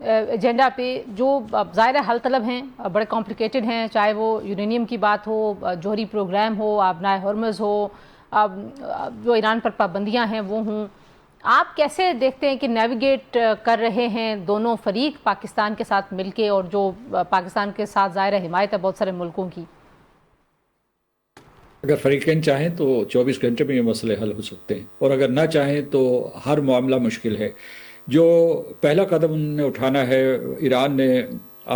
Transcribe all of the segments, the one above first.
Agenda پہ جو ظاہر حل طلب ہیں، بڑے کمپلیکیٹڈ ہیں، چاہے وہ یورینیم کی بات ہو، جوہری پروگرام ہو، آبنائے ہرمز ہو، جو ایران پر پابندیاں ہیں وہ ہوں، آپ کیسے دیکھتے ہیں کہ نیویگیٹ کر رہے ہیں دونوں فریق پاکستان کے ساتھ مل کے، اور جو پاکستان کے ساتھ ظاہر حمایت ہے بہت سارے ملکوں کی؟ اگر فریقین چاہیں تو 24 گھنٹے میں یہ مسئلے حل ہو سکتے ہیں، اور اگر نہ چاہیں تو ہر معاملہ مشکل ہے۔ جو پہلا قدم انہوں نے اٹھانا ہے، ایران نے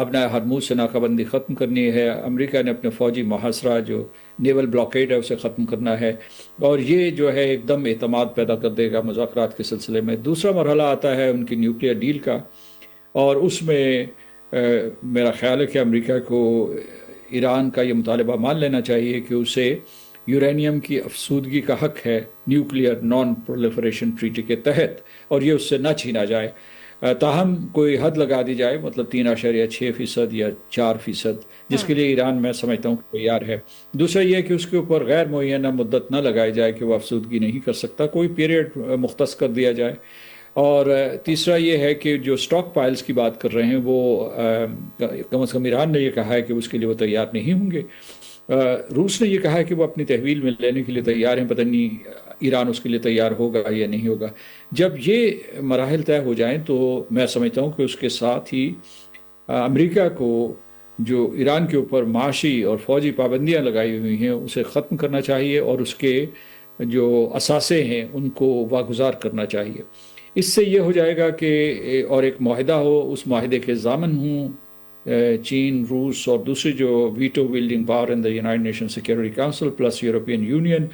آبنائے ہرموز سے ناکہ بندی ختم کرنی ہے، امریکہ نے اپنے فوجی محاصرہ جو نیول بلاکیڈ ہے اسے ختم کرنا ہے، اور یہ جو ہے ایک دم اعتماد پیدا کر دے گا مذاکرات کے سلسلے میں۔ دوسرا مرحلہ آتا ہے ان کی نیوکلیئر ڈیل کا، اور اس میں میرا خیال ہے کہ امریکہ کو ایران کا یہ مطالبہ مان لینا چاہیے کہ اسے یورینیم کی افسودگی کا حق ہے نیوکلیئر نان پرولیفریشن ٹریٹی کے تحت، اور یہ اس سے نہ چھینا جائے۔ تاہم کوئی حد لگا دی جائے، مطلب 3.6% یا 4%، جس کے لیے ایران میں سمجھتا ہوں کہ تیار ہے۔ دوسرا یہ ہے کہ اس کے اوپر غیر معینہ مدت نہ لگائی جائے کہ وہ افسودگی نہیں کر سکتا، کوئی پیریڈ مختص کر دیا جائے۔ اور تیسرا یہ ہے کہ جو سٹاک پائلز کی بات کر رہے ہیں وہ کم از کم ایران نے یہ کہا ہے کہ اس کے لیے وہ تیار نہیں ہوں گے۔ روس نے یہ کہا ہے کہ وہ اپنی تحویل میں لینے کے لیے تیار ہیں، پتہ نہیں ایران اس کے لیے تیار ہوگا یا نہیں ہوگا۔ جب یہ مراحل طے ہو جائیں تو میں سمجھتا ہوں کہ اس کے ساتھ ہی امریکہ کو جو ایران کے اوپر معاشی اور فوجی پابندیاں لگائی ہوئی ہیں اسے ختم کرنا چاہیے، اور اس کے جو اثاثے ہیں ان کو واگزار کرنا چاہیے۔ اس سے یہ ہو جائے گا کہ اور ایک معاہدہ ہو، اس معاہدے کے ضامن ہوں چین، روس اور دوسری جو veto welding power in the United nation security council plus European union,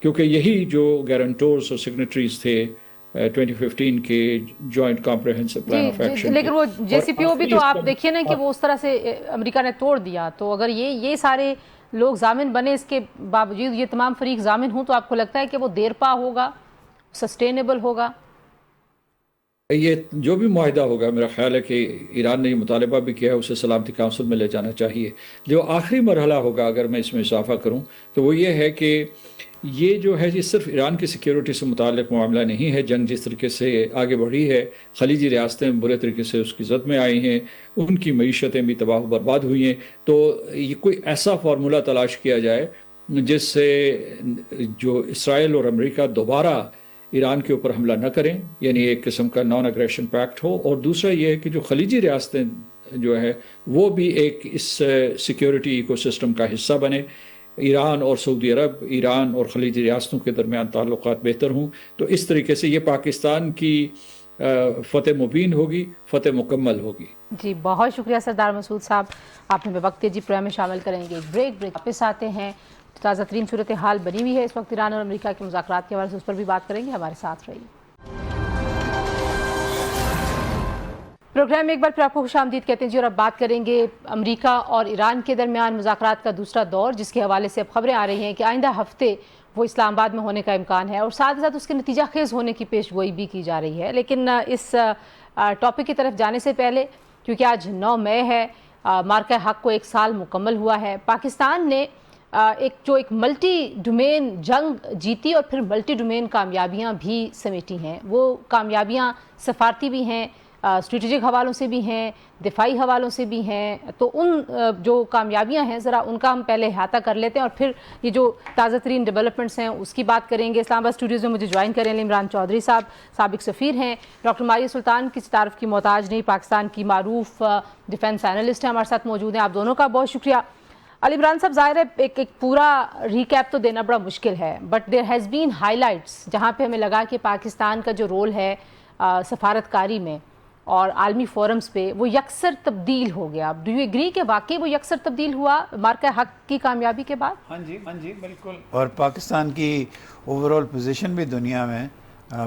کیونکہ یہی جو گارنٹورز اور سگنیٹریز تھے 2015 کے joint comprehensive plan of action. لیکن وہ جے سی پی او بھی تو آپ دیکھیے نا کہ وہ اس طرح سے امریکہ نے توڑ دیا، تو اگر یہ سارے لوگ ضامن بنے، اس کے باوجود یہ تمام فریق ضامن ہوں، تو آپ کو لگتا ہے کہ وہ دیر پا ہوگا، سسٹینیبل ہوگا؟ یہ جو بھی معاہدہ ہوگا میرا خیال ہے کہ ایران نے یہ مطالبہ بھی کیا ہے اسے سلامتی کونسل میں لے جانا چاہیے۔ جو آخری مرحلہ ہوگا اگر میں اس میں اضافہ کروں تو وہ یہ ہے کہ یہ جو ہے یہ صرف ایران کی سیکیورٹی سے متعلق معاملہ نہیں ہے۔ جنگ جس طریقے سے آگے بڑھی ہے، خلیجی ریاستیں برے طریقے سے اس کی زد میں آئی ہیں، ان کی معیشتیں بھی تباہ و برباد ہوئی ہیں، تو یہ کوئی ایسا فارمولہ تلاش کیا جائے جس سے جو اسرائیل اور امریکہ دوبارہ ایران کے اوپر حملہ نہ کریں، یعنی ایک قسم کا نان اگریشن پیکٹ ہو۔ اور دوسرا یہ ہے کہ جو خلیجی ریاستیں جو ہے وہ بھی ایک اس سیکیورٹی ایکو سسٹم کا حصہ بنے، ایران اور سعودی عرب، ایران اور خلیجی ریاستوں کے درمیان تعلقات بہتر ہوں، تو اس طریقے سے یہ پاکستان کی فتح مبین ہوگی، فتح مکمل ہوگی۔ جی بہت شکریہ سردار مسعود صاحب، آپ نے وقت جی پروگرام میں شامل کریں گے۔ ایک بریک واپس آتے ہیں۔ تازہ ترین صورتحال بنی ہوئی ہے اس وقت ایران اور امریکہ کے مذاکرات کے حوالے سے، اس پر بھی بات کریں گے، ہمارے ساتھ رہیے۔ پروگرام میں ایک بار پھر آپ کو خوش آمدید کہتے ہیں جی، اور اب بات کریں گے امریکہ اور ایران کے درمیان مذاکرات کا دوسرا دور، جس کے حوالے سے اب خبریں آ رہی ہیں کہ آئندہ ہفتے وہ اسلام آباد میں ہونے کا امکان ہے، اور ساتھ ہی ساتھ اس کے نتیجہ خیز ہونے کی پیش گوئی بھی کی جا رہی ہے۔ لیکن اس ٹاپک کی طرف جانے سے پہلے، کیونکہ آج 9 مئی ہے، مارکہ حق کو 1 سال مکمل ہوا ہے، پاکستان نے ایک ملٹی ڈومین جنگ جیتی اور پھر ملٹی ڈومین کامیابیاں بھی سمیٹی ہیں۔ وہ کامیابیاں سفارتی بھی ہیں، اسٹریٹجک حوالوں سے بھی ہیں، دفاعی حوالوں سے بھی ہیں، تو ان جو کامیابیاں ہیں ذرا ان کا ہم پہلے احاطہ کر لیتے ہیں، اور پھر یہ جو تازہ ترین ڈیولپمنٹس ہیں اس کی بات کریں گے۔ اسلام آباد اسٹوڈیوز میں مجھے جوائن کریں عمران چودھری صاحب، سابق سفیر ہیں، ڈاکٹر ماریہ سلطان کی تعارف کی محتاج نہیں، پاکستان کی معروف ڈیفنس اینالسٹ ہیں، ہمارے ساتھ موجود ہیں۔ آپ دونوں کا بہت شکریہ۔ علی عمران صاحب، ظاہر ہے ایک پورا ریکیپ تو دینا بڑا مشکل ہے، but there has been high lights جہاں پہ ہمیں لگا کہ پاکستان کا جو رول ہے سفارتکاری میں اور عالمی فورمز پہ وہ یکسر تبدیل ہو گیا۔ ڈو یو ایگری کہ واقعی وہ یکسر تبدیل ہوا مارکہ حق کی کامیابی کے بعد؟ ہاں جی بالکل، اور پاکستان کی اوور آل پوزیشن بھی دنیا میں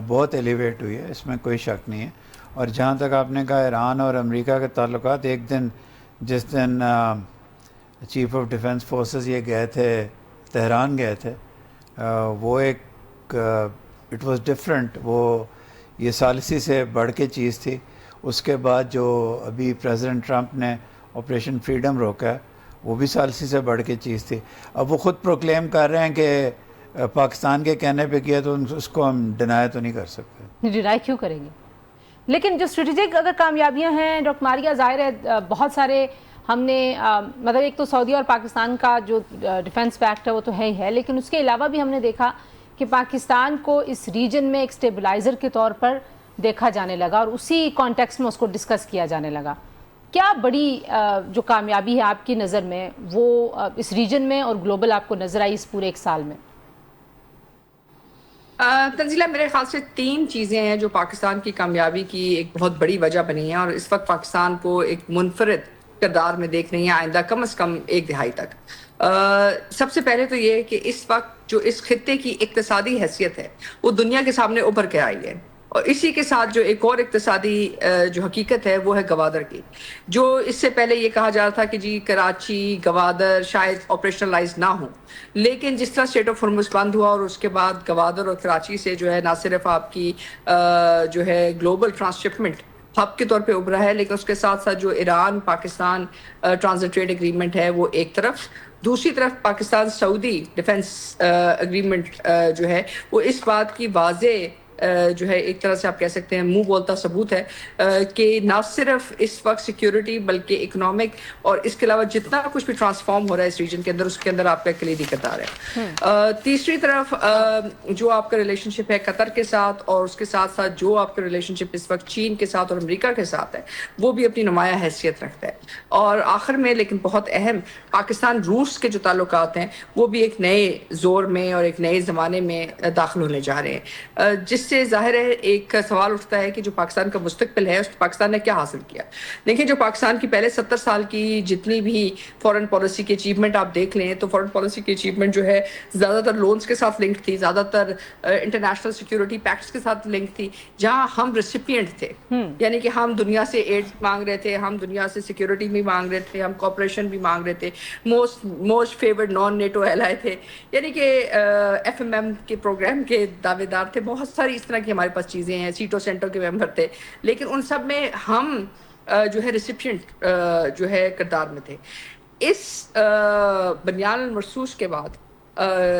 بہت ایلیویٹ ہوئی ہے، اس میں کوئی شک نہیں ہے۔ اور جہاں تک آپ نے کہا ایران اور امریکہ کے تعلقات، ایک دن جس دن چیف آف ڈیفنس فورسز یہ گئے تھے، تہران گئے تھے، وہ ایک اٹ واز ڈفرینٹ، وہ یہ ثالثی سے بڑھ کے چیز تھی۔ اس کے بعد جو ابھی پریزیڈنٹ ٹرمپ نے آپریشن فریڈم روکا ہے وہ بھی ثالثی سے بڑھ کے چیز تھی۔ اب وہ خود پروکلیم کر رہے ہیں کہ پاکستان کے کہنے پہ کیا، تو اس کو ہم ڈینائی تو نہیں کر سکتے۔ ڈینائی کیوں کریں گے؟ لیکن جو اسٹریٹجک اگر کامیابیاں ہیں ڈاکٹر ماریہ، ظاہر ہے بہت سارے ہم نے مطلب ایک تو سعودی اور پاکستان کا جو ڈیفنس پیکٹ ہے وہ تو ہے ہی ہے، لیکن اس کے علاوہ بھی ہم نے دیکھا کہ پاکستان کو اس ریجن میں ایک سٹیبلائزر کے طور پر دیکھا جانے لگا اور اسی کانٹیکسٹ میں اس کو ڈسکس کیا جانے لگا. کیا بڑی جو کامیابی ہے آپ کی نظر میں وہ اس ریجن میں اور گلوبل آپ کو نظر آئی اس پورے ایک سال میں؟ تنزیلہ، میرے خیال سے 3 چیزیں ہیں جو پاکستان کی کامیابی کی ایک بہت بڑی وجہ بنی ہیں اور اس وقت پاکستان کو ایک منفرد کردار میں دیکھ رہی ہیں آئندہ کم از کم 1 دہائی تک. سب سے پہلے تو یہ کہ اس وقت جو اس خطے کی اقتصادی حیثیت ہے وہ دنیا کے سامنے ابھر کے آئی ہے، اور اسی کے ساتھ جو ایک اور اقتصادی جو حقیقت ہے وہ ہے گوادر کی. جو اس سے پہلے یہ کہا جا رہا تھا کہ جی کراچی گوادر شاید آپریشنلائز نہ ہوں، لیکن جس طرح اسٹریٹ آف ہارمز بند ہوا اور اس کے بعد گوادر اور کراچی سے جو ہے نہ صرف آپ کی جو ہے گلوبل ٹرانسشپمنٹ ہب کے طور پہ ابھرا ہے، لیکن اس کے ساتھ ساتھ جو Iran Pakistan transit trade agreement ہے وہ ایک طرف، دوسری طرف پاکستان سعودی ڈیفنس اگریمنٹ جو ہے وہ اس بات کی واضح جو ہے ایک طرح سے آپ کہہ سکتے ہیں منہ بولتا ثبوت ہے کہ نہ صرف اس وقت سیکیورٹی بلکہ اکنامک اور اس کے علاوہ جتنا کچھ بھی ٹرانسفارم ہو رہا ہے اس ریجن کے اندر اس کے اندر آپ کا کلیدی کردار ہے. تیسری طرف جو آپ کا ریلیشن شپ ہے قطر کے ساتھ اور اس کے ساتھ ساتھ جو آپ کا ریلیشن شپ اس وقت چین کے ساتھ اور امریکہ کے ساتھ ہے وہ بھی اپنی نمایاں حیثیت رکھتا ہے. اور آخر میں لیکن بہت اہم، پاکستان روس کے جو تعلقات ہیں وہ بھی ایک نئے زور میں اور ایک نئے زمانے میں داخل ہونے جا رہے ہیں، جس سے ظاہر ہے ایک سوال اٹھتا ہے کہ جو پاکستان کا مستقبل ہے اس پاکستان نے کیا حاصل کیا. دیکھیں جو پاکستان کی پہلے 70 سال کی جتنی بھی فورن پالیسی کی اچیومنٹ آپ دیکھ لیں تو فورن پالیسی کی اچیومنٹ جو ہے زیادہ تر لونز کے ساتھ لنکڈ تھی، زیادہ تر انٹرنیشنل سیکیورٹی پیکٹس کے ساتھ لنک تھی، جہاں ہم ریسیپینٹ تھے، یعنی کہ ہم دنیا سے ایڈ مانگ رہے تھے، ہم دنیا سے سیکیورٹی بھی مانگ رہے تھے، ہم کوپریشن بھی مانگ رہے تھے، موسٹ فیورڈ نان نیٹو ایلائے تھے، یعنی کہ ایف ایم ایم کے پروگرام کے دعوے دار تھے. بہت ساری اس طرح کی ہمارے پاس چیزیں ہیں، سیٹو سینٹر کے ممبر تھے، لیکن ان سب میں ہم جو ہے ریسیپینٹ جو ہے کردار میں تھے. اس بنیان المرصوص کے بعد،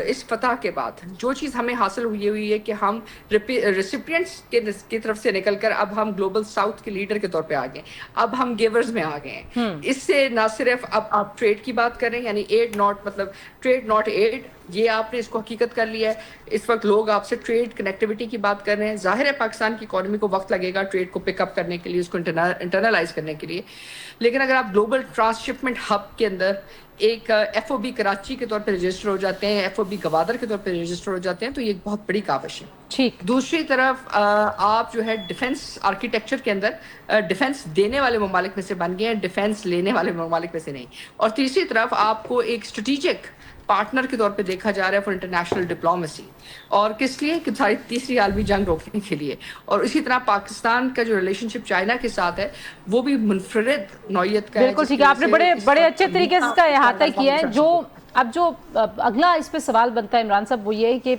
اس فتح کے بعد جو چیز ہمیں حاصل ہوئی ہے کہ ہم ریسیپینٹس کی طرف سے نکل کر اب ہم گلوبل ساؤتھ کے لیڈر کے طور پہ آ گئے، اب ہم گیورز میں آ گئے ہیں. اس سے نہ صرف اب آپ ٹریڈ کی بات کر رہے ہیں، یعنی ایڈ ناٹ مطلب ٹریڈ ناٹ ایڈ، یہ آپ نے اس کو حقیقت کر لیا ہے. اس وقت لوگ آپ سے ٹریڈ کنیکٹیوٹی کی بات کر رہے ہیں. ظاہر ہے پاکستان کی اکانومی کو وقت لگے گا ٹریڈ کو پک اپ کرنے کے لیے، اس کو انٹرنلائز کرنے کے لیے، لیکن اگر آپ گلوبل ٹرانسشپمنٹ ہب کے اندر ایک ایف او بی کراچی کے طور پہ رجسٹر ہو جاتے ہیں، ایف او بی گوادر کے طور پہ رجسٹر ہو جاتے ہیں تو یہ ایک بہت بڑی کاوش ہے. ٹھیک. دوسری طرف آپ جو ہے ڈیفنس آرکیٹیکچر کے اندر ڈیفنس دینے والے ممالک میں سے بن گئے ہیں، ڈیفنس لینے والے ممالک میں سے نہیں. اور تیسری طرف آپ کو ایک اسٹریٹجک پارٹنر کے طور پہ دیکھا جا رہا ہے فار انٹرنیشنل ڈپلومیسی. اور کس لیے؟ کہ ساری تیسری عالمی جنگ روکنے کے لیے. اور اسی طرح پاکستان کا جو ریلیشن شپ چائنا کے ساتھ ہے وہ بھی منفرد نوعیت کا ہے. بالکل ٹھیک ہے، آپ نے بڑے اچھے طریقے سے اس کا احاطہ کیا ہے. جو اگلا اس پہ سوال بنتا ہے عمران صاحب وہ یہ ہے کہ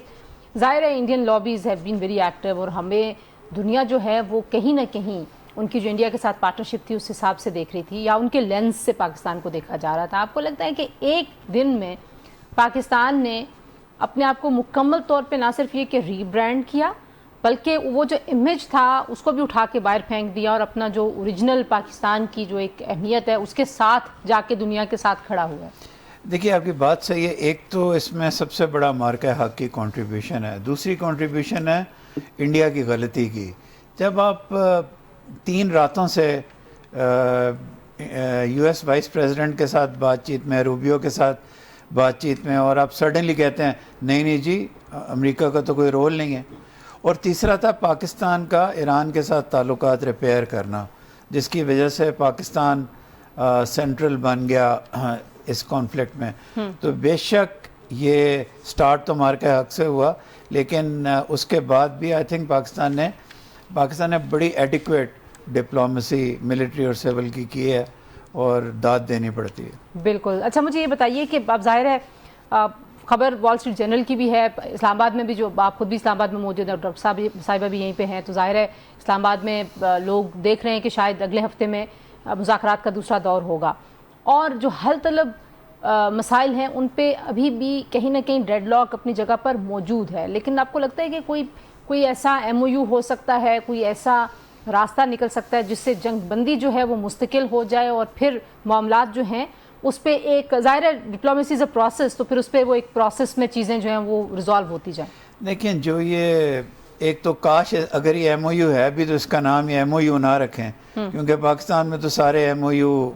ظاہر ہے Indian lobbies have been very active اور ہمیں دنیا جو ہے وہ کہیں نہ کہیں ان کی جو انڈیا کے ساتھ پارٹنرشپ تھی اس حساب سے دیکھ رہی تھی یا ان کے لینس سے پاکستان کو دیکھا جا رہا تھا. آپ کو لگتا ہے کہ ایک دن میں پاکستان نے اپنے آپ کو مکمل طور پہ نہ صرف یہ کہ ری برانڈ کیا بلکہ وہ جو امیج تھا اس کو بھی اٹھا کے باہر پھینک دیا اور اپنا جو اوریجنل پاکستان کی جو ایک اہمیت ہے اس کے ساتھ جا کے دنیا کے ساتھ کھڑا ہوا ہے؟ دیکھیے آپ کی بات صحیح ہے. ایک تو اس میں سب سے بڑا مارکہ حق کی کنٹریبیوشن ہے، دوسری کنٹریبیوشن ہے انڈیا کی غلطی کی. جب آپ 3 راتوں سے یو ایس وائس پریزیڈنٹ کے ساتھ بات چیت میں، روبیو کے ساتھ بات چیت میں، اور آپ سڈنلی کہتے ہیں نہیں جی امریکہ کا تو کوئی رول نہیں ہے. اور تیسرا تھا پاکستان کا ایران کے ساتھ تعلقات ریپیئر کرنا، جس کی وجہ سے پاکستان سینٹرل بن گیا اس کانفلکٹ میں. تو بے شک یہ سٹارٹ تو مارکہ حق سے ہوا، لیکن اس کے بعد بھی آئی تھنک پاکستان نے بڑی ایڈیکویٹ ڈپلومیسی ملٹری اور سول کی ہے اور داد دینی پڑتی ہے. بالکل. اچھا مجھے یہ بتائیے کہ اب ظاہر ہے خبر وال اسٹریٹ جرنل کی بھی ہے، اسلام آباد میں بھی، جو آپ خود بھی اسلام آباد میں موجود ہیں، ڈاکٹر صاحبہ بھی یہیں پہ ہیں، تو ظاہر ہے اسلام آباد میں لوگ دیکھ رہے ہیں کہ شاید اگلے ہفتے میں مذاکرات کا دوسرا دور ہوگا اور جو حل طلب مسائل ہیں ان پہ ابھی بھی کہیں نہ کہیں ڈیڈ لاک اپنی جگہ پر موجود ہے. لیکن آپ کو لگتا ہے کہ کوئی ایسا ایم او یو ہو سکتا ہے، کوئی ایسا راستہ نکل سکتا ہے جس سے جنگ بندی جو ہے وہ مستقل ہو جائے اور پھر معاملات جو ہیں اس پہ ایک ظاہر ہے ڈپلومیسی از اے پروسیس، تو پھر اس پہ وہ ایک پروسیس میں چیزیں جو ہیں وہ ریزالو ہوتی جائیں؟ دیکھیں جو یہ ایک تو کاش اگر یہ ایم او یو ہے بھی تو اس کا نام یہ ایم او یو نہ رکھیں، کیونکہ پاکستان میں تو سارے M O U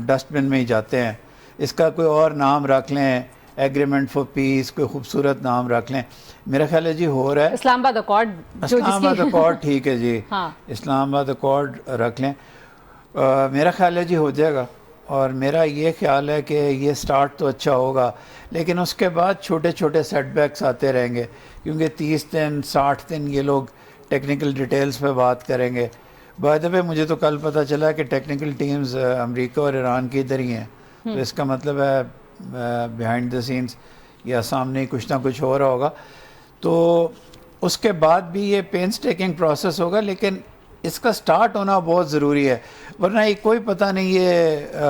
dustbin میں ہی جاتے ہیں. اس کا کوئی اور نام رکھ لیں، ایگریمنٹ فار پیس، کوئی خوبصورت نام رکھ لیں. میرا خیال ہے جی ہو رہا ہے اسلام آباد اکارڈ، اسلام آباد اکارڈ، ٹھیک ہے جی، ہاں اسلام آباد اکارڈ رکھ لیں. میرا خیال ہے جی ہو جائے گا، اور میرا یہ خیال ہے کہ یہ سٹارٹ تو اچھا ہوگا، لیکن اس کے بعد چھوٹے چھوٹے سیٹ بیکس آتے رہیں گے، کیونکہ 30 دن 60 دن یہ لوگ ٹیکنیکل ڈیٹیلز پہ بات کریں گے. بائی دا وے مجھے تو کل پتہ چلا کہ ٹیکنیکل ٹیمز امریکہ اور ایران کی ادھر ہی ہیں، تو اس کا مطلب ہے بیہائنڈ دا سینس یا سامنے کچھ نہ کچھ ہو رہا ہوگا. تو اس کے بعد بھی یہ پینس ٹیکنگ پروسیس ہوگا، لیکن اس کا سٹارٹ ہونا بہت ضروری ہے، ورنہ یہ کوئی پتہ نہیں یہ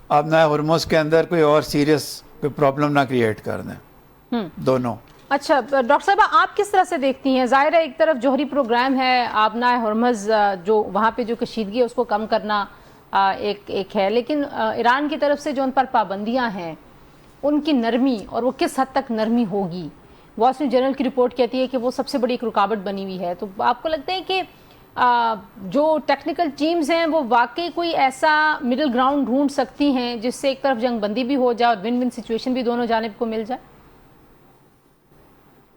آبنائے ہرمز کے اندر کوئی اور سیریس کوئی پرابلم نہ کریٹ کر دیں دونوں. اچھا ڈاکٹر صاحبہ آپ کس طرح سے دیکھتی ہیں؟ ظاہر ہے ایک طرف جوہری پروگرام ہے آبنائے ہرمز، جو وہاں پہ جو کشیدگی ہے اس کو کم کرنا ایک ہے، لیکن ایران کی طرف سے جو ان پر پابندیاں ہیں ان کی نرمی، اور وہ کس حد تک نرمی ہوگی، وال اسٹریٹ جرنل کی رپورٹ کہتی ہے کہ وہ سب سے بڑی ایک رکاوٹ بنی ہوئی ہے. تو آپ کو لگتا ہے کہ جو ٹیکنیکل ٹیمز ہیں وہ واقعی کوئی ایسا مڈل گراؤنڈ ڈھونڈ سکتی ہیں جس سے ایک طرف جنگ بندی بھی ہو جائے اور ون ون سچویشن بھی دونوں جانب کو مل جائے؟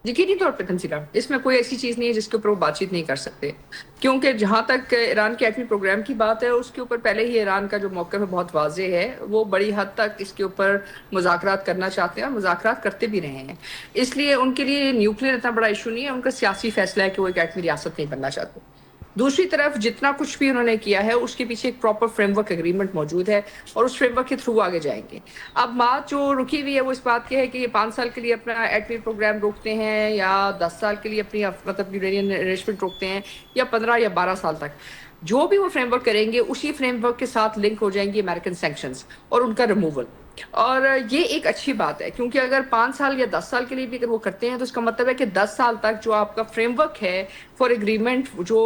یقینی طور پہ تنزیلہ اس میں کوئی ایسی چیز نہیں ہے جس کے اوپر وہ بات چیت نہیں کر سکتے، کیونکہ جہاں تک ایران کے ایٹمی پروگرام کی بات ہے اس کے اوپر پہلے ہی ایران کا جو موقف ہے بہت واضح ہے، وہ بڑی حد تک اس کے اوپر مذاکرات کرنا چاہتے ہیں اور مذاکرات کرتے بھی رہے ہیں. اس لیے ان کے لیے نیوکلیئر اتنا بڑا ایشو نہیں ہے، ان کا سیاسی فیصلہ ہے کہ وہ ایک ایٹمی ریاست نہیں بننا چاہتے. دوسری طرف جتنا کچھ بھی انہوں نے کیا ہے اس کے پیچھے ایک پراپر فریم ورک اگریمنٹ موجود ہے، اور اس فریم ورک کے تھرو آگے جائیں گے. اب بات جو رکی ہوئی ہے وہ اس بات کی ہے کہ یہ 5 سال کے لیے اپنا ایٹمی پروگرام روکتے ہیں، یا 10 سال کے لیے اپنی مطلب یورینیم انریچمنٹ روکتے ہیں، یا 15 یا 12 سال تک. جو بھی وہ فریم ورک کریں گے اسی فریم ورک کے ساتھ لنک ہو جائیں گے امریکن سینکشنز اور ان کا ریموول. اور یہ ایک اچھی بات ہے، کیونکہ اگر 5 سال یا 10 سال کے لیے بھی اگر وہ کرتے ہیں تو اس کا مطلب ہے کہ 10 سال تک جو آپ کا فریم ورک ہے فار اگریمنٹ، جو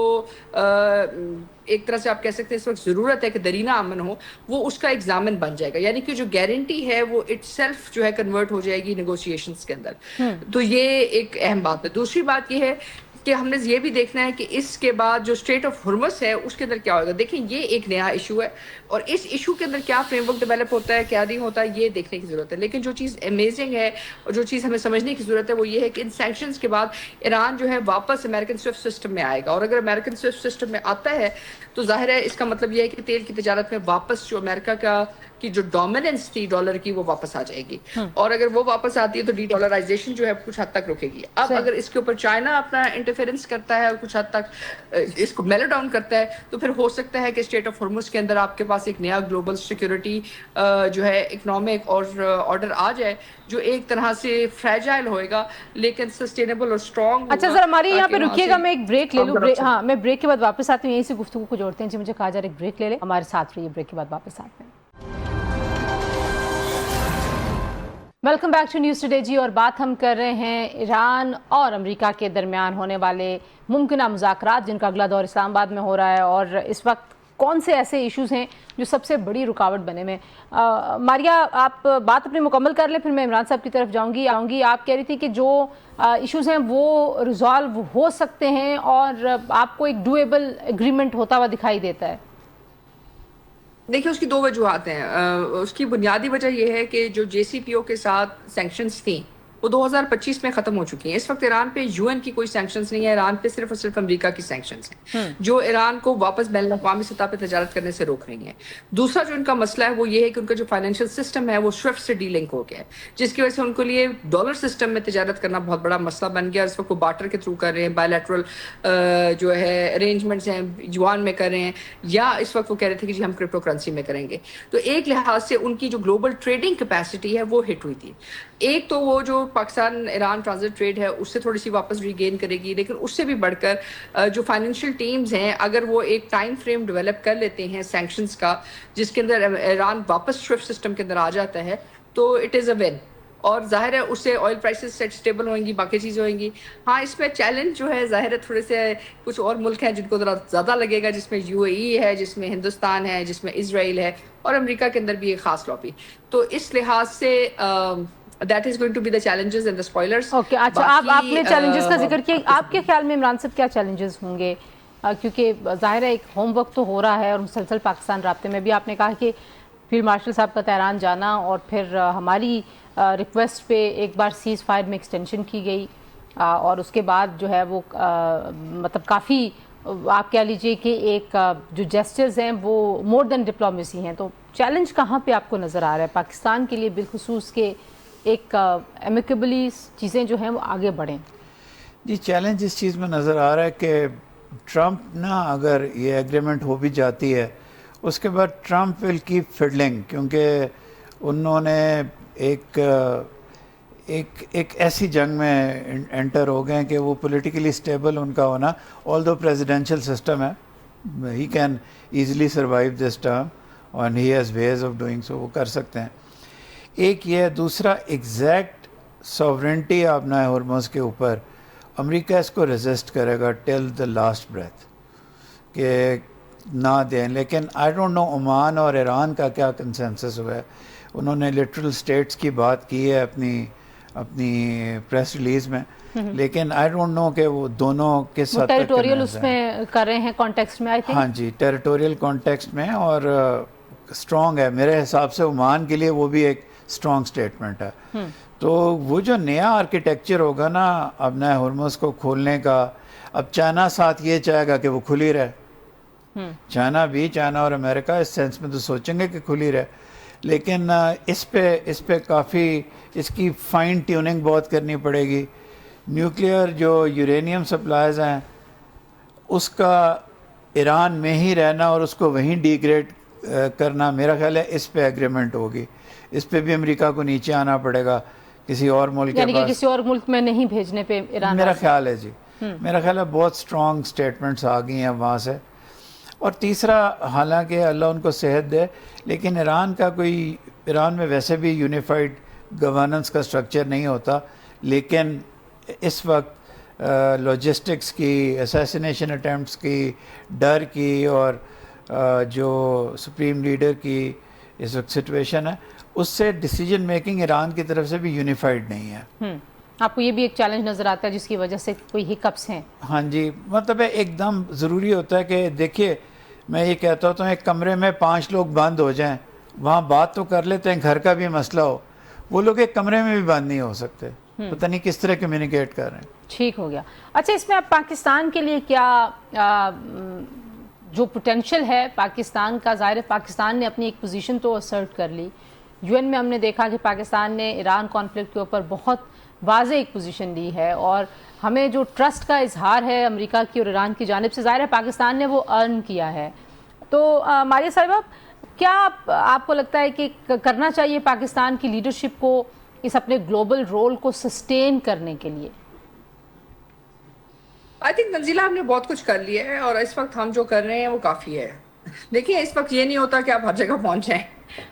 ایک طرح سے آپ کہہ سکتے ہیں اس وقت ضرورت ہے کہ درینہ امن ہو، وہ اس کا ایک ضامن بن جائے گا. یعنی کہ جو گارنٹی ہے وہ اٹ سیلف جو ہے کنورٹ ہو جائے گی نیگوشیشنز کے اندر. تو یہ ایک اہم بات ہے. دوسری بات یہ ہے کہ ہم نے یہ بھی دیکھنا ہے کہ اس کے بعد جو اسٹریٹ آف ہرمز ہے اس کے اندر کیا ہوگا. دیکھیں یہ ایک نیا ایشو ہے، اور اس ایشو کے اندر کیا فریم ورک ڈیولپ ہوتا ہے، کیا نہیں ہوتا ہے، یہ دیکھنے کی ضرورت ہے. لیکن جو چیز امیزنگ ہے اور جو چیز ہمیں سمجھنے کی ضرورت ہے وہ یہ ہے کہ ان سینکشنز کے بعد ایران جو ہے واپس امریکن سوئفٹ سسٹم میں آئے گا. اور اگر امریکن سوئفٹ سسٹم میں آتا ہے تو ظاہر ہے اس کا مطلب یہ ہے کہ تیل کی تجارت میں واپس جو امریکہ کی جو ڈومیننس تھی ڈالر کی وہ واپس آ جائے گی. اور اگر وہ واپس آتی ہے تو ڈی ڈالرائزیشن جو ہے کچھ حد تک رکے گی. اب اگر اس کے اوپر چائنا اپنا انٹرفیرنس کرتا ہے اور کچھ حد تک اس کو میلو ڈاؤن کرتا ہے تو پھر ہو سکتا ہے کہ اسٹیٹ آف ہرمز کے اندر آپ کے پاس ایک نیا گلوبل سیکورٹی جو ہے اکنامک اور آرڈر آ جائے جو ایک طرح سے فریجائل ہوئے گا لیکن سسٹینیبل اور اسٹرانگ. اچھا ذرا ہماری یہاں پہ رکیے گا، میں ایک بریک لے لوں. ہاں میں بریک کے بعد واپس آتی ہوں، یہیں سے گفتگو کو جوڑتے ہیں. جی مجھے کہا جا رہا ہے ایک بریک لے لیں، ہمارے ساتھ رہیے، بریک کے بعد واپس آتے ہیں. Welcome back to news today جی، اور بات ہم کر رہے ہیں ایران اور امریکہ کے درمیان ہونے والے ممکنہ مذاکرات جن کا اگلا دور اسلام آباد میں ہو رہا ہے، اور اس وقت کون سے ایسے ایشوز ہیں جو سب سے بڑی رکاوٹ بنے میں. ماریا آپ بات اپنی مکمل کر لیں، پھر میں عمران صاحب کی طرف جاؤں گی. آپ کہہ رہی تھی کہ جو ایشوز ہیں وہ ریزالو ہو سکتے ہیں اور آپ کو ایک ڈویبل ایگریمنٹ ہوتا ہوا دکھائی دیتا ہے. دیکھیں اس کی 2 وجوہات ہیں. اس کی بنیادی وجہ یہ ہے کہ جو جے سی پی او کے ساتھ سینکشنز تھیں وہ 2025 میں ختم ہو چکی ہیں. اس وقت ایران پہ یو این کی کوئی سینکشنز نہیں ہے، ایران پہ صرف اور صرف امریکہ کی سینکشنز ہیں جو ایران کو واپس بین الاقوامی سطح پہ تجارت کرنے سے روک رہی ہیں. دوسرا جو ان کا مسئلہ ہے وہ یہ ہے کہ ان کا جو فائنینشیل سسٹم ہے وہ سوئفٹ سے ڈی لنک ہو گیا ہے، جس کی وجہ سے ان کے لیے ڈالر سسٹم میں تجارت کرنا بہت بڑا مسئلہ بن گیا. اس وقت وہ بارٹر کے تھرو کر رہے ہیں، بائی لیٹرل جو ہے ارینجمنٹس ہیں یوان میں کر رہے ہیں، یا اس وقت وہ کہہ رہے تھے کہ جی ہم کرپٹو کرنسی میں کریں گے. تو ایک لحاظ سے ان کی جو گلوبل ٹریڈنگ کیپیسٹی ہے وہ ہٹ ہوئی تھی. ایک تو وہ جو پاکستان ایران ٹرانزٹ ٹریڈ ہے اس سے تھوڑی سی واپس ری گین کرے گی، لیکن اس سے بھی بڑھ کر جو فائنینشیل ٹیمز ہیں اگر وہ ایک ٹائم فریم ڈیولپ کر لیتے ہیں سینکشنز کا جس کے اندر ایران واپس سوئفٹ سسٹم کے اندر آ جاتا ہے تو اٹ از اے ون. اور ظاہر ہے اس سے آئل پرائسز سیٹ اسٹیبل ہوئیں گی, باقی چیزیں ہوئیں گی. ہاں اس میں چیلنج جو ہے ظاہر ہے تھوڑے سے کچھ اور ملک ہیں جن کو ذرا زیادہ لگے گا, جس میں یو اے ای ہے, جس میں ہندوستان ہے, جس میں اسرائیل ہے, اور امریکہ کے اندر بھی ایک خاص لابی. تو اس لحاظ سے that is going to be the challenges and the spoilers. Okay, اچھا, آپ نے چیلنجز کا ذکر کیا, آپ کے خیال میں عمران صاحب کیا چیلنجز ہوں گے؟ کیونکہ ظاہر ہے ایک ہوم ورک تو ہو رہا ہے اور مسلسل پاکستان رابطے میں بھی. آپ نے کہا کہ فیلڈ مارشل صاحب کا تہران جانا اور پھر ہماری ریکویسٹ پہ ایک بار سیز فائر میں ایکسٹینشن کی گئی, اور اس کے بعد جو ہے وہ مطلب کافی آپ کہہ لیجئے کہ ایک جو جیسچرز ہیں وہ مور دین ڈپلومیسی ہیں. تو چیلنج کہاں پہ آپ کو نظر آ رہا ہے پاکستان کے لیے بالخصوص کہ ایک ایمیکیبلی چیزیں جو ہیں وہ آگے بڑھیں؟ جی, چیلنج اس چیز میں نظر آ رہا ہے کہ ٹرمپ نا اگر یہ ایگریمنٹ ہو بھی جاتی ہے اس کے بعد ٹرمپ ول کیپ فڈلنگ, کیونکہ انہوں نے ایک ایسی جنگ میں انٹر ہو گئے ہیں کہ وہ پولیٹیکلی سٹیبل ان کا ہونا, although پریزیڈینشل سسٹم ہے, he can easily survive this term and he has ways of doing so, وہ کر سکتے ہیں. ایک یہ ہے. دوسرا, ایگزیکٹ ساورنٹی اپنا ہرمز کے اوپر امریکہ اس کو ریزسٹ کرے گا ٹل دا لاسٹ بریتھ کہ نہ دیں. لیکن آئی ڈونٹ نو عمان اور ایران کا کیا کنسنسس ہوا ہے. انہوں نے لٹرل اسٹیٹس کی بات کی ہے اپنی پریس ریلیز میں, لیکن آئی ڈونٹ نو کہ وہ دونوں کس حد تک ٹیریٹوریل اس میں کر رہے ہیں کانٹیکسٹ میں, آئی تھنک. ہاں جی, ٹیریٹوریل کانٹیکسٹ میں, اور اسٹرانگ ہے میرے حساب سے. عمان کے لیے وہ بھی ایک اسٹرانگ اسٹیٹمنٹ ہے. تو وہ جو نیا آرکیٹیکچر ہوگا نا اپنا ہرمز کو کھولنے کا, اب چائنا ساتھ یہ چاہے گا کہ وہ کھلی رہے. چائنا اور امریکہ اس سینس میں تو سوچیں گے کہ کھلی رہے, لیکن اس پہ کافی اس کی فائن ٹیوننگ بہت کرنی پڑے گی. نیوکلیئر جو یورینیم سپلائز ہیں اس کا ایران میں ہی رہنا اور اس کو وہیں ڈیگریڈ کرنا, میرا خیال ہے اس پہ ایگریمنٹ ہوگی. اس پہ بھی امریکہ کو نیچے آنا پڑے گا کسی اور ملک کے یعنی کہ پاس, کسی اور ملک میں نہیں بھیجنے پہ ایران, میرا خیال ہے. جی, میرا خیال ہے بہت اسٹرانگ سٹیٹمنٹس آ گئی ہیں وہاں سے. اور تیسرا, حالانکہ اللہ ان کو صحت دے, لیکن ایران میں ویسے بھی یونیفائڈ گورننس کا سٹرکچر نہیں ہوتا, لیکن اس وقت لاجسٹکس کی, اسیسینیشن اٹیمپٹس کی, ڈر کی, اور جو سپریم لیڈر کی اس وقت سچویشن ہے, اس سے ڈیسیجن میکنگ ایران کی طرف سے بھی یونیفائڈ نہیں ہے. آپ کو یہ بھی ایک چیلنج نظر آتا ہے جس کی وجہ سے کوئی ہکپس ہیں؟ ہاں جی, مطلب ایک دم ضروری ہوتا ہے کہ دیکھیے, میں یہ کہتا ہوں ایک کمرے میں 5 لوگ بند ہو جائیں, وہاں بات تو کر لیتے ہیں, گھر کا بھی مسئلہ ہو, وہ لوگ ایک کمرے میں بھی بند نہیں ہو سکتے. پتہ نہیں کس طرح کمیونیکیٹ کر رہے ہیں. ٹھیک ہو گیا. اچھا, اس میں اب پاکستان کے لیے کیا جو پوٹینشیل ہے پاکستان کا؟ ظاہر ہے پاکستان نے اپنی ایک پوزیشن تو اسرٹ کر لی. یو این میں ہم نے دیکھا کہ پاکستان نے ایران کانفلکٹ کے اوپر بہت واضح ایک پوزیشن لی ہے, اور ہمیں جو ٹرسٹ کا اظہار ہے امریکہ کی اور ایران کی جانب سے, ظاہر ہے پاکستان نے وہ ارن کیا ہے. تو ماریہ صاحبہ, کیا آپ کو لگتا ہے کہ کرنا چاہیے پاکستان کی لیڈرشپ کو اس اپنے گلوبل رول کو سسٹین کرنے کے لیے؟ آئی تھنک تنزیلہ ہم نے بہت کچھ کر لیا ہے, اور اس وقت ہم جو کر رہے ہیں وہ کافی ہے. دیکھیے, اس وقت یہ نہیں ہوتا کہ آپ ہر جگہ پہنچ جائیں,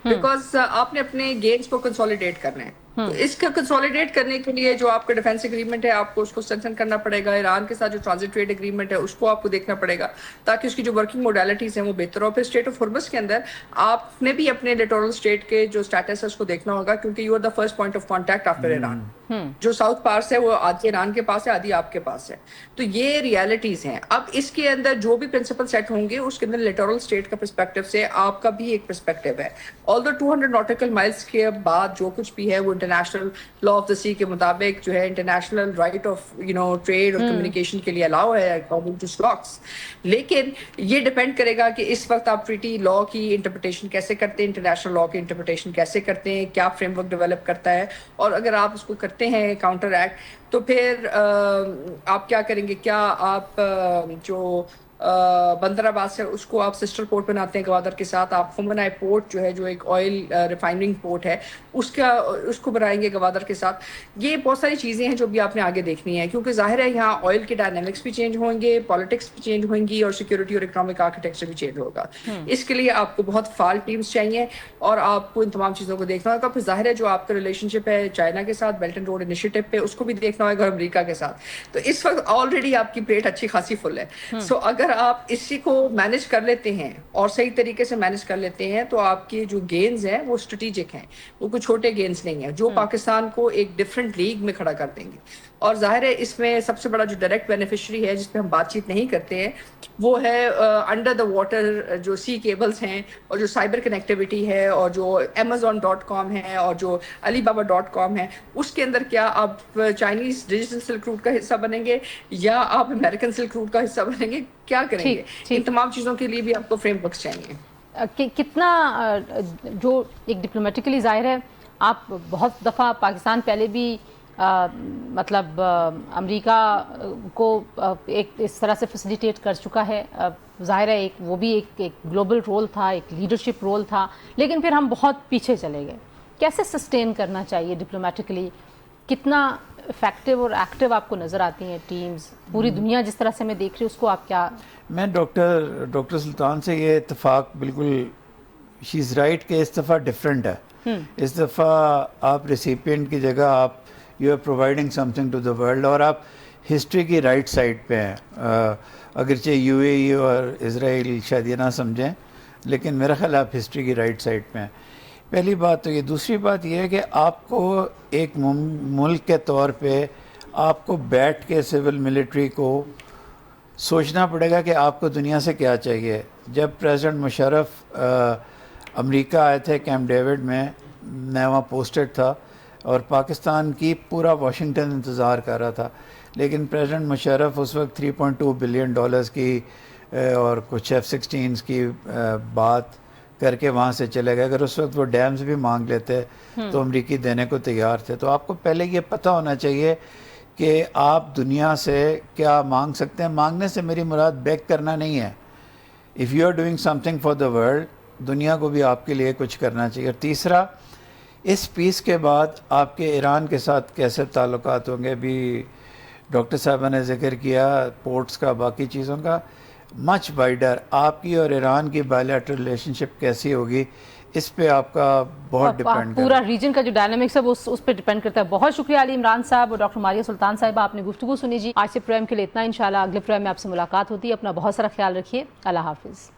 بیکاز آپ نے اپنے گینز کو کنسولیڈیٹ کرنا ہے. تو اس کا کنسولیڈیٹ کرنے کے لیے جو آپ کا ڈیفینس ایگریمنٹ ہے آپ کو اس کو اسٹرینتھن کرنا پڑے گا. ایران کے ساتھ جو ٹرانزٹ ٹریڈ ایگریمنٹ ہے اس کو آپ کو دیکھنا پڑے گا تاکہ اس کی جو ورکنگ موڈیلٹیز ہیں وہ بہتر ہو. پھر اسٹیٹ آف ہرمز کے اندر آپ نے بھی اپنے لیٹورل اسٹیٹ کے جو اسٹیٹس ہے اس کو دیکھنا ہوگا, کیونکہ you are the first point of contact after Iran. جو ساؤتھ پارس ہے وہ آدھی ایران کے پاس ہے, آدھی آپ کے پاس ہے. تو یہ ریالٹیز ہیں. اب اس کے اندر جو بھی پرنسپل سیٹ ہوں گے اس کے اندر لیٹورل اسٹیٹ کا پرسپیکٹو سے آپ کا بھی ایک پرسپیکٹو ہے. آلدو 200 ناٹیکل مائلز کے بعد جو کچھ بھی ہے وہ انٹرنیشنل لا آف دا سی کے مطابق جو ہے انٹرنیشنل رائٹ آف ٹریڈ اور کمیونیکیشن کے لیے الاؤ ہے اکارڈنگ ٹو اسٹاکس. لیکن یہ ڈیپینڈ کرے گا کہ اس وقت آپ ٹریٹی لا کی انٹرپریٹیشن کیسے کرتے ہیں, انٹرنیشنل لا کی انٹرپریٹیشن کیسے کرتے ہیں, کیا فریم ورک ڈیولپ کرتا ہے, اور اگر آپ اس کو کرتے ہیں کاؤنٹر ایکٹ تو پھر آپ کیا کریں گے. کیا آپ جو بندرآباد سے اس کو آپ سسٹر پورٹ بناتے ہیں گوادر کے ساتھ. آپ خمنائی پورٹ جو ہے جو ایک آئل ریفائننگ پورٹ ہے اس کو بنائیں گے گوادر کے ساتھ. یہ بہت ساری چیزیں ہیں جو بھی آپ نے آگے دیکھنی ہے, کیونکہ ظاہر ہے یہاں آئل کے ڈائنامکس بھی چینج ہوں گے, پالیٹکس بھی چینج ہوئیں گی, اور سیکورٹی اور اکنامک آرکیٹیکچر بھی چینج ہوگا. اس کے لیے آپ کو بہت فعال ٹیمز چاہیے اور آپ کو ان تمام چیزوں کو دیکھنا ہوگا. پھر ظاہر ہے جو آپ کا ریلیشن شپ ہے چائنا کے ساتھ بیلٹ اینڈ روڈ انیشیٹو پہ, اس کو بھی دیکھنا ہوگا, اور امریکہ کے ساتھ. تو اس وقت آلریڈی آپ کی پلیٹ اچھی خاصی فل ہے. سو اگر آپ اسی کو مینج کر لیتے ہیں اور صحیح طریقے سے مینج کر لیتے ہیں تو آپ کی جو گینز ہیں وہ اسٹریٹجک ہیں, وہ کوئی چھوٹے گینز نہیں ہیں جو پاکستان کو ایک ڈفرینٹ لیگ میں کھڑا کر دیں گے. اور ظاہر ہے اس میں سب سے بڑا جو ڈائریکٹ بینیفیشری ہے جس پہ ہم بات چیت نہیں کرتے ہیں وہ ہے انڈر دا واٹر جو سی کیبلز ہیں, اور جو سائبر کنیکٹیوٹی ہے, اور جو Amazon.com ہے, اور جو Alibaba.com ہے. اس کے اندر کیا آپ چائنیز ڈیجیٹل سلک روٹ کا حصہ بنیں گے یا آپ امریکن سلک روٹ کا حصہ بنیں گے, کیا کریں گے؟ ان تمام چیزوں کے لیے بھی آپ کو فریم ورکس چاہیے. کتنا جو ایک ڈپلومیٹکلی ظاہر ہے آپ بہت دفعہ پاکستان پہلے بھی مطلب امریکہ کو ایک اس طرح سے فیسیلیٹیٹ کر چکا ہے, ظاہر ہے ایک وہ بھی ایک گلوبل رول تھا, ایک لیڈرشپ رول تھا, لیکن پھر ہم بہت پیچھے چلے گئے. کیسے سسٹین کرنا چاہیے ڈپلومیٹکلی؟ کتنا افیکٹو اور ایکٹیو آپ کو نظر آتی ہیں ٹیمز؟ پوری دنیا جس طرح سے میں دیکھ رہی ہوں اس کو آپ کیا؟ میں ڈاکٹر سلطان سے یہ اتفاق بالکل شی از رائٹ کہ اس دفعہ ڈفرینٹ ہے. اس دفعہ آپ ریسیپینٹ کی جگہ آپ you are providing something to the world, اور آپ ہسٹری کی رائٹ سائڈ پہ ہیں. اگرچہ UAE اور اسرائیل شاید یہ نہ سمجھیں, لیکن میرا خیال آپ ہسٹری کی رائٹ سائڈ پہ ہیں. پہلی بات تو یہ. دوسری بات یہ ہے کہ آپ کو ایک ملک کے طور پہ آپ کو بیٹھ کے سول ملٹری کو سوچنا پڑے گا کہ آپ کو دنیا سے کیا چاہیے. جب پریزیڈنٹ مشرف امریکہ آئے تھے کیمپ ڈیوڈ میں وہاں پوسٹڈ تھا, اور پاکستان کی پورا واشنگٹن انتظار کر رہا تھا, لیکن پریزیڈنٹ مشرف اس وقت $3.2 بلین کی اور کچھ F-16s کی بات کر کے وہاں سے چلے گئے. اگر اس وقت وہ ڈیمز بھی مانگ لیتے تو امریکی دینے کو تیار تھے. تو آپ کو پہلے یہ پتہ ہونا چاہیے کہ آپ دنیا سے کیا مانگ سکتے ہیں. مانگنے سے میری مراد بیک کرنا نہیں ہے. If you are doing something for the world, دنیا کو بھی آپ کے لیے کچھ کرنا چاہیے. اور تیسرا, اس پیس کے بعد آپ کے ایران کے ساتھ کیسے تعلقات ہوں گے. ابھی ڈاکٹر صاحبہ نے ذکر کیا پورٹس کا, باقی چیزوں کا. مچ وائڈر آپ کی اور ایران کی بائیلیٹرل ریلیشن شپ کیسی ہوگی, اس پہ آپ کا بہت ڈپینڈ کرتا ہے. پورا ریجن کا جو ڈائنامکس ہے وہ اس پہ ڈپینڈ کرتا ہے. بہت شکریہ علی عمران صاحب اور ڈاکٹر ماریہ سلطان صاحبہ, آپ نے گفتگو سنی جی. آج سے پروگرام کے لیے اتنا. انشاءاللہ اگلے پروگرام میں آپ سے ملاقات ہوتی ہے. اپنا بہت سارا خیال رکھیے. اللہ حافظ.